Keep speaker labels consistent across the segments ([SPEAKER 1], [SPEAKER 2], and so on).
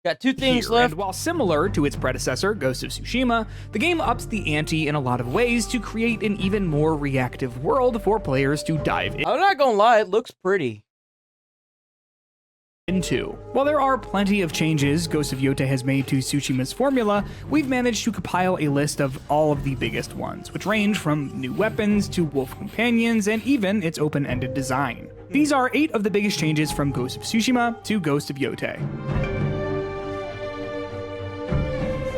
[SPEAKER 1] Got two things
[SPEAKER 2] here,
[SPEAKER 1] left.
[SPEAKER 2] and while similar to its predecessor, Ghost of Tsushima, the game ups the ante in a lot of ways to create an even more reactive world for players to dive
[SPEAKER 1] I'm not gonna lie, it looks pretty.
[SPEAKER 2] into. While there are plenty of changes Ghost of Yotei has made to Tsushima's formula, we've managed to compile a list of all of the biggest ones, which range from new weapons to wolf companions and even its open-ended design. These are 8 of the biggest changes from Ghost of Tsushima to Ghost of Yotei.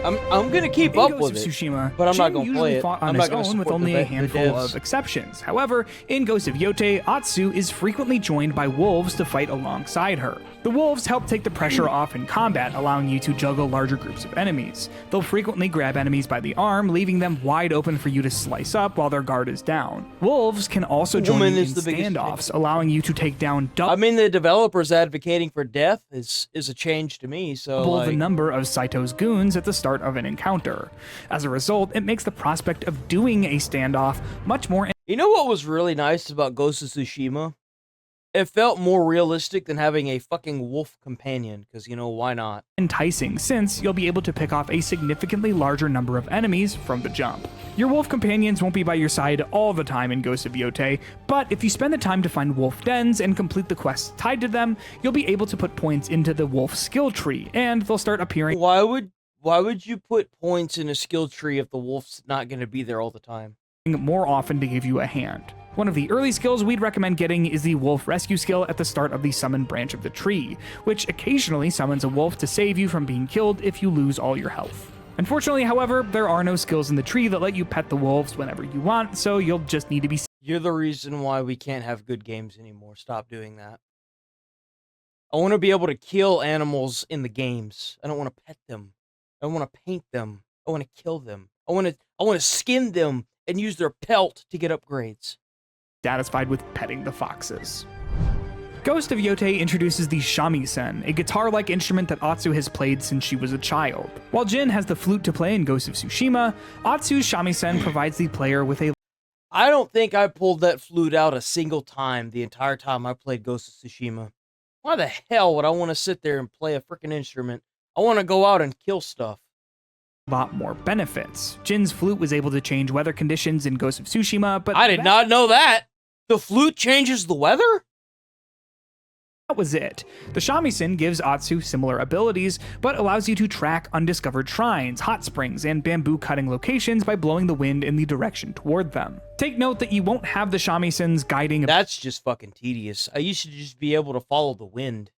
[SPEAKER 1] I'm gonna keep up with it,
[SPEAKER 2] Tsushima,
[SPEAKER 1] but I'm not
[SPEAKER 2] Jin
[SPEAKER 1] gonna
[SPEAKER 2] usually
[SPEAKER 1] play it.
[SPEAKER 2] fought on
[SPEAKER 1] I'm
[SPEAKER 2] his
[SPEAKER 1] not gonna
[SPEAKER 2] own with
[SPEAKER 1] support
[SPEAKER 2] only
[SPEAKER 1] the
[SPEAKER 2] a handful
[SPEAKER 1] devs.
[SPEAKER 2] of exceptions. However, in Ghost of Yotei, Atsu is frequently joined by wolves to fight alongside her. The wolves help take the pressure off in combat, allowing you to juggle larger groups of enemies. They'll frequently grab enemies by the arm, leaving them wide open for you to slice up while their guard is down. Wolves can also join you in standoffs, allowing you to take down double
[SPEAKER 1] I mean, the developers advocating for death is a change to me, so
[SPEAKER 2] the number of Saito's goons at the start of an encounter. As a result, it makes the prospect of doing a standoff much more
[SPEAKER 1] You know what was really nice about Ghost of Tsushima? It felt more realistic than having a fucking wolf companion, because, you know, why not?
[SPEAKER 2] enticing, since you'll be able to pick off a significantly larger number of enemies from the jump. Your wolf companions won't be by your side all the time in Ghost of Yotei, but if you spend the time to find wolf dens and complete the quests tied to them, you'll be able to put points into the wolf skill tree, and they'll start appearing
[SPEAKER 1] Why would you put points in a skill tree if the wolf's not going to be there all the time?
[SPEAKER 2] more often to give you a hand. One of the early skills we'd recommend getting is the Wolf Rescue skill at the start of the Summon branch of the tree, which occasionally summons a wolf to save you from being killed if you lose all your health. Unfortunately, however, there are no skills in the tree that let you pet the wolves whenever you want, so you'll just need to be
[SPEAKER 1] You're the reason why we can't have good games anymore. Stop doing that. I want to be able to kill animals in the games. I don't want to pet them. I don't want to paint them. I want to kill them. I want to skin them and use their pelt to get upgrades.
[SPEAKER 2] satisfied with petting the foxes. Ghost of Yotei introduces the shamisen, a guitar-like instrument that Atsu has played since she was a child. While Jin has the flute to play in Ghost of Tsushima, Atsu's shamisen provides the player with a
[SPEAKER 1] I don't think I pulled that flute out a single time the entire time I played Ghost of Tsushima. Why the hell would I want to sit there and play a freaking instrument? I want to go out and kill stuff.
[SPEAKER 2] lot more benefits. Jin's flute was able to change weather conditions in Ghost of Tsushima, but
[SPEAKER 1] I did not know that. The flute changes the weather?
[SPEAKER 2] that was it. The shamisen gives Atsu similar abilities, but allows you to track undiscovered shrines, hot springs, and bamboo-cutting locations by blowing the wind in the direction toward them. Take note that you won't have the shamisen's guiding.
[SPEAKER 1] That's just fucking tedious. I used to just be able to follow the wind.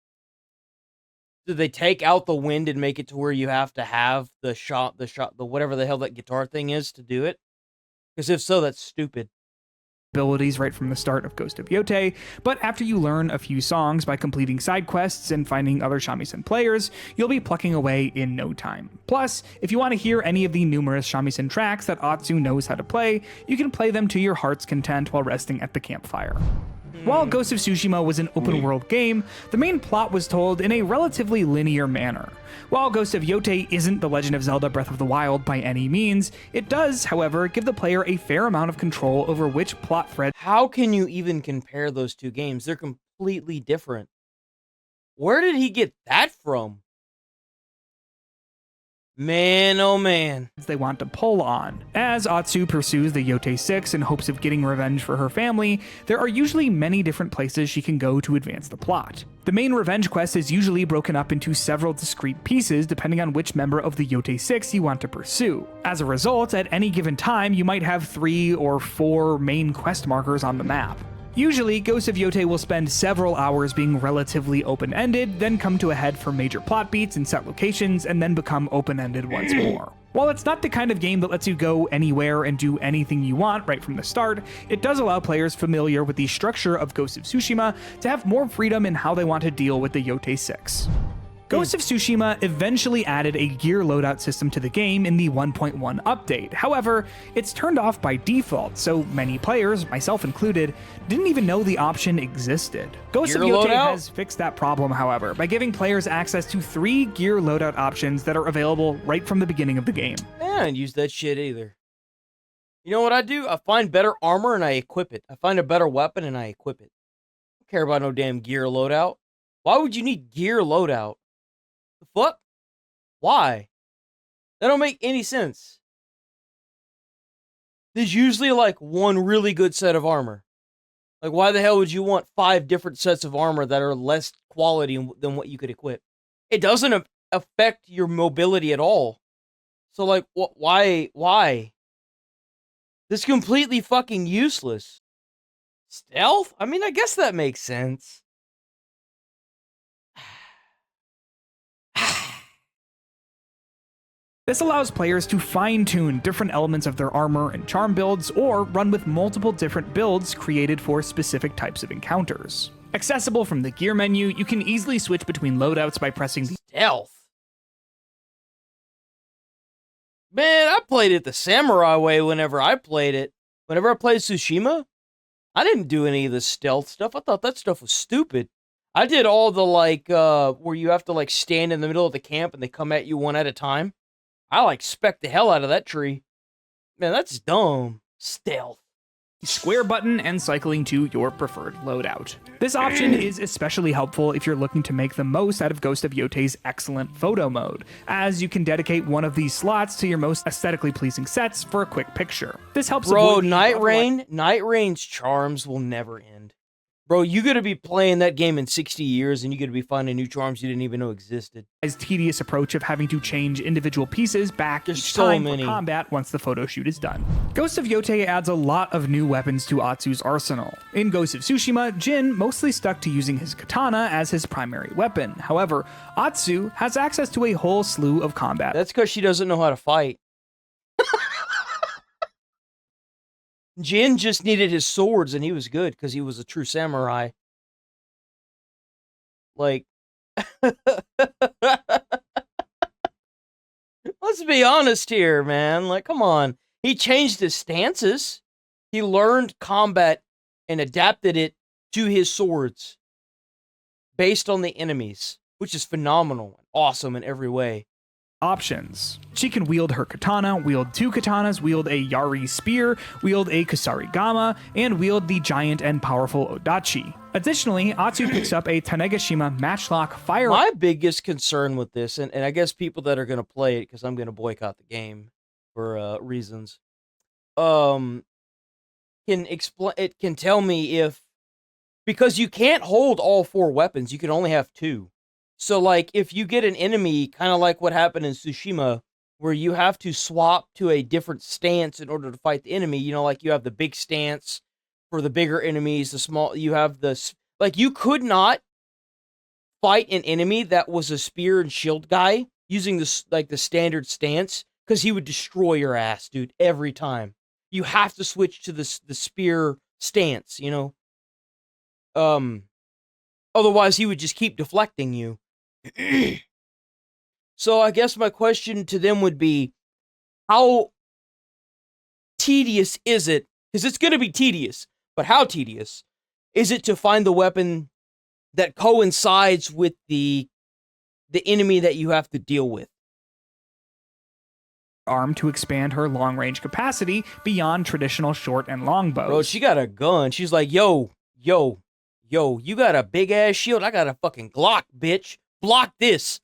[SPEAKER 1] Did they take out the wind and make it to where you have to have the whatever the hell that guitar thing is to do it? Because if so, that's stupid.
[SPEAKER 2] abilities right from the start of Ghost of Yotei, but after you learn a few songs by completing side quests and finding other shamisen players, you'll be plucking away in no time. Plus, if you want to hear any of the numerous shamisen tracks that Atsu knows how to play, you can play them to your heart's content while resting at the campfire. While Ghost of Tsushima was an open-world game, the main plot was told in a relatively linear manner. While Ghost of Yotei isn't The Legend of Zelda Breath of the Wild by any means, it does, however, give the player a fair amount of control over which plot thread.
[SPEAKER 1] How can you even compare those two games? They're completely different. Where did he get that from? Man, oh man.
[SPEAKER 2] They want to pull on. As Atsu pursues the Yotei 6 in hopes of getting revenge for her family, there are usually many different places she can go to advance the plot. The main revenge quest is usually broken up into several discrete pieces depending on which member of the Yotei 6 you want to pursue. As a result, at any given time, you might have 3 or 4 main quest markers on the map. Usually, Ghost of Yotei will spend several hours being relatively open-ended, then come to a head for major plot beats and set locations, and then become open-ended once more. While it's not the kind of game that lets you go anywhere and do anything you want right from the start, it does allow players familiar with the structure of Ghost of Tsushima to have more freedom in how they want to deal with the Yotei 6. Ghost of Tsushima eventually added a gear loadout system to the game in the 1.1 update. However, it's turned off by default, so many players, myself included, didn't even know the option existed. Ghost of Yotei has fixed that problem, however, by giving players access to 3 gear loadout options that are available right from the beginning of the game.
[SPEAKER 1] I didn't use that shit either. You know what I do? I find better armor and I equip it. I find a better weapon and I equip it. I don't care about no damn gear loadout. Why would you need gear loadout? The fuck? Why? That don't make any sense. There's usually like one really good set of armor. Like, why the hell would you want 5 different sets of armor that are less quality than what you could equip? It doesn't affect your mobility at all. So, like, why? This is completely fucking useless. Stealth? I mean, I guess that makes sense.
[SPEAKER 2] This allows players to fine-tune different elements of their armor and charm builds, or run with multiple different builds created for specific types of encounters. Accessible from the gear menu, you can easily switch between loadouts by pressing the
[SPEAKER 1] Stealth? Man, I played it the samurai way whenever I played it. Whenever I played Tsushima, I didn't do any of the stealth stuff. I thought that stuff was stupid. I did all the, like, where you have to, like, stand in the middle of the camp and they come at you one at a time. I, like, spec the hell out of that tree. Man, that's dumb. Stealth.
[SPEAKER 2] square button and cycling to your preferred loadout. This option is especially helpful if you're looking to make the most out of Ghost of Yotei's excellent photo mode, as you can dedicate one of these slots to your most aesthetically pleasing sets for a quick picture. This helps avoid
[SPEAKER 1] Night Rain's charms will never end. Bro, you gotta be playing that game in 60 years and you gotta be finding new charms you didn't even know existed.
[SPEAKER 2] As tedious approach of having to change individual pieces back each time for combat once the photo shoot is done. Ghost of Yotei adds a lot of new weapons to Atsu's arsenal. In Ghost of Tsushima, Jin mostly stuck to using his katana as his primary weapon. However, Atsu has access to a whole slew of combat.
[SPEAKER 1] That's because she doesn't know how to fight. Jin just needed his swords and he was good because he was a true samurai. Like, let's be honest here, man. Like, come on. He changed his stances. He learned combat and adapted it to his swords based on the enemies, which is phenomenal and awesome in every way.
[SPEAKER 2] Options. She can wield her katana, wield two katanas, wield a Yari spear, wield a Kusarigama, and wield the giant and powerful Odachi. Additionally, Atsu picks up a Tanegashima matchlock fire.
[SPEAKER 1] My biggest concern with this, and I guess people that are going to play it, because I'm going to boycott the game for reasons, can tell me if, because you can't hold all 4 weapons, you can only have 2. So, like, if you get an enemy, kind of like what happened in Tsushima, where you have to swap to a different stance in order to fight the enemy, you know, like you have the big stance for the bigger enemies, the small, you have the, like, you could not fight an enemy that was a spear and shield guy using this, like, the standard stance, because he would destroy your ass, dude, every time. You have to switch to the spear stance, you know? Otherwise, he would just keep deflecting you. So I guess my question to them would be, how tedious is it? Because it's going to be tedious, but how tedious is it to find the weapon that coincides with the enemy that you have to deal with?
[SPEAKER 2] Arm to expand her long-range capacity beyond traditional short and long bows.
[SPEAKER 1] Bro, she got a gun. She's like, yo, you got a big-ass shield. I got a fucking Glock, bitch. Block this.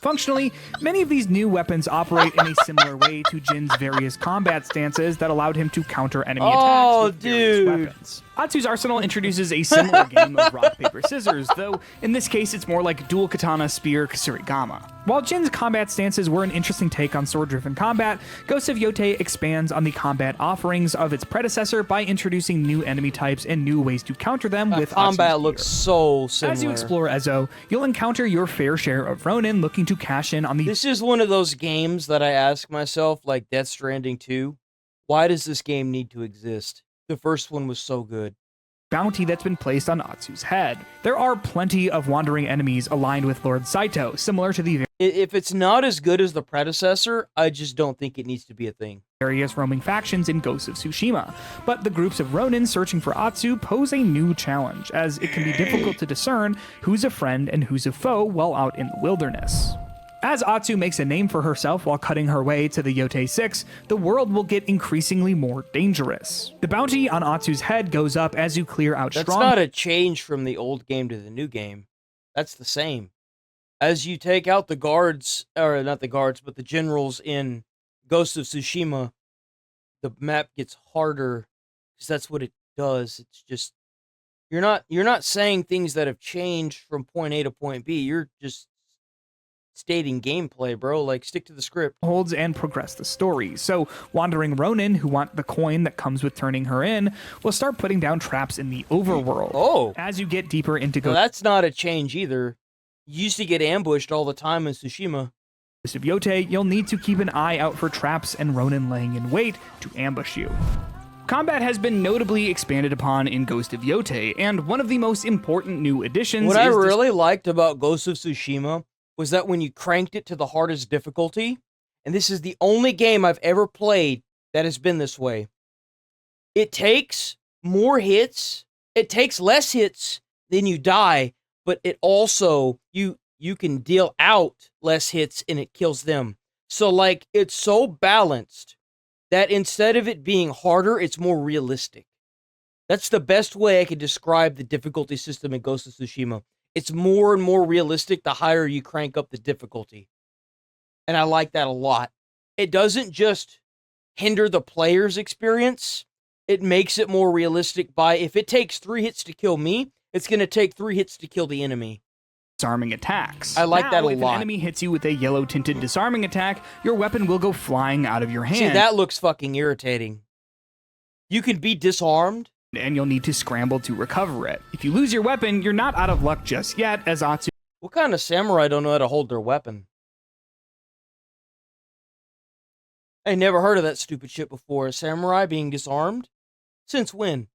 [SPEAKER 2] Functionally, many of these new weapons operate in a similar way to Jin's various combat stances that allowed him to counter enemy attacks with various weapons. Atsu's arsenal introduces a similar game of rock, paper, scissors, though in this case it's more like dual katana, spear, Kusarigama. While Jin's combat stances were an interesting take on sword-driven combat, Ghost of Yotei expands on the combat offerings of its predecessor by introducing new enemy types and new ways to counter them with
[SPEAKER 1] combat
[SPEAKER 2] Atsu's
[SPEAKER 1] looks
[SPEAKER 2] gear.
[SPEAKER 1] so similar.
[SPEAKER 2] As you explore Ezo, you'll encounter your fair share of Ronin looking to cash in on the...
[SPEAKER 1] This is one of those games that I ask myself, like Death Stranding 2, why does this game need to exist? The first one was so good.
[SPEAKER 2] Bounty that's been placed on Atsu's head. There are plenty of wandering enemies aligned with Lord Saito, similar to the
[SPEAKER 1] If it's not as good as the predecessor, I just don't think it needs to be a thing.
[SPEAKER 2] Various roaming factions in Ghost of Tsushima, but the groups of Ronin searching for Atsu pose a new challenge, as it can be difficult to discern who's a friend and who's a foe while out in the wilderness. As Atsu makes a name for herself while cutting her way to the Yotei 6, the world will get increasingly more dangerous. The bounty on Atsu's head goes up as you clear out
[SPEAKER 1] That's not a change from the old game to the new game. That's the same. As you take out the guards, or not the guards, but the generals in Ghost of Tsushima, the map gets harder because that's what it does. It's just you're not saying things that have changed from point A to point B. You're just stating gameplay, bro. Like, stick to the script.
[SPEAKER 2] Holds and progress the story. So, wandering Ronin, who want the coin that comes with turning her in, will start putting down traps in the overworld.
[SPEAKER 1] Oh.
[SPEAKER 2] As you get deeper into
[SPEAKER 1] No, that's not a change either. You used to get ambushed all the time in Tsushima.
[SPEAKER 2] Ghost of Yotei, you'll need to keep an eye out for traps and Ronin laying in wait to ambush you. Combat has been notably expanded upon in Ghost of Yotei, and one of the most important new additions
[SPEAKER 1] What I really liked about Ghost of Tsushima was that when you cranked it to the hardest difficulty, and this is the only game I've ever played that has been this way, it takes more hits, it takes less hits than you die, but it also, you can deal out less hits and it kills them. So, like, it's so balanced that instead of it being harder, it's more realistic. That's the best way I could describe the difficulty system in Ghost of Tsushima. It's more and more realistic the higher you crank up the difficulty. And I like that a lot. It doesn't just hinder the player's experience, it makes it more realistic by, if it takes 3 hits to kill me, it's going to take 3 hits to kill the enemy.
[SPEAKER 2] Disarming attacks.
[SPEAKER 1] I like that a
[SPEAKER 2] if
[SPEAKER 1] lot.
[SPEAKER 2] An enemy hits you with a yellow-tinted disarming attack, your weapon will go flying out of your hand.
[SPEAKER 1] See, that looks fucking irritating. You can be disarmed,
[SPEAKER 2] and you'll need to scramble to recover it. If you lose your weapon, you're not out of luck just yet, as Atsu...
[SPEAKER 1] What kind of samurai don't know how to hold their weapon? I never heard of that stupid shit before. A samurai being disarmed? Since when?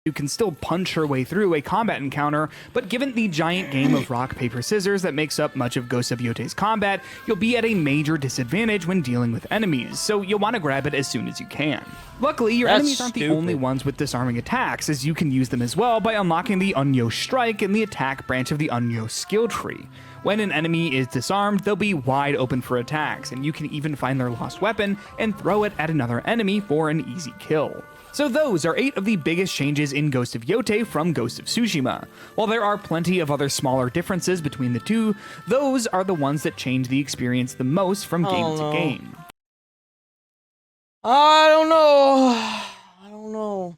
[SPEAKER 2] You can still punch her way through a combat encounter, but given the giant game of rock, paper, scissors that makes up much of Ghost of Yotei's combat, you'll be at a major disadvantage when dealing with enemies, so you'll want to grab it as soon as you can. Luckily, your enemies aren't the only ones with disarming attacks, as you can use them as well by unlocking the Unyo Strike in the attack branch of the Unyo skill tree. When an enemy is disarmed, they'll be wide open for attacks, and you can even find their lost weapon and throw it at another enemy for an easy kill. So those are 8 of the biggest changes in Ghost of Yotei from Ghost of Tsushima. While there are plenty of other smaller differences between the two, those are the ones that change the experience the most from game to game.
[SPEAKER 1] I don't know.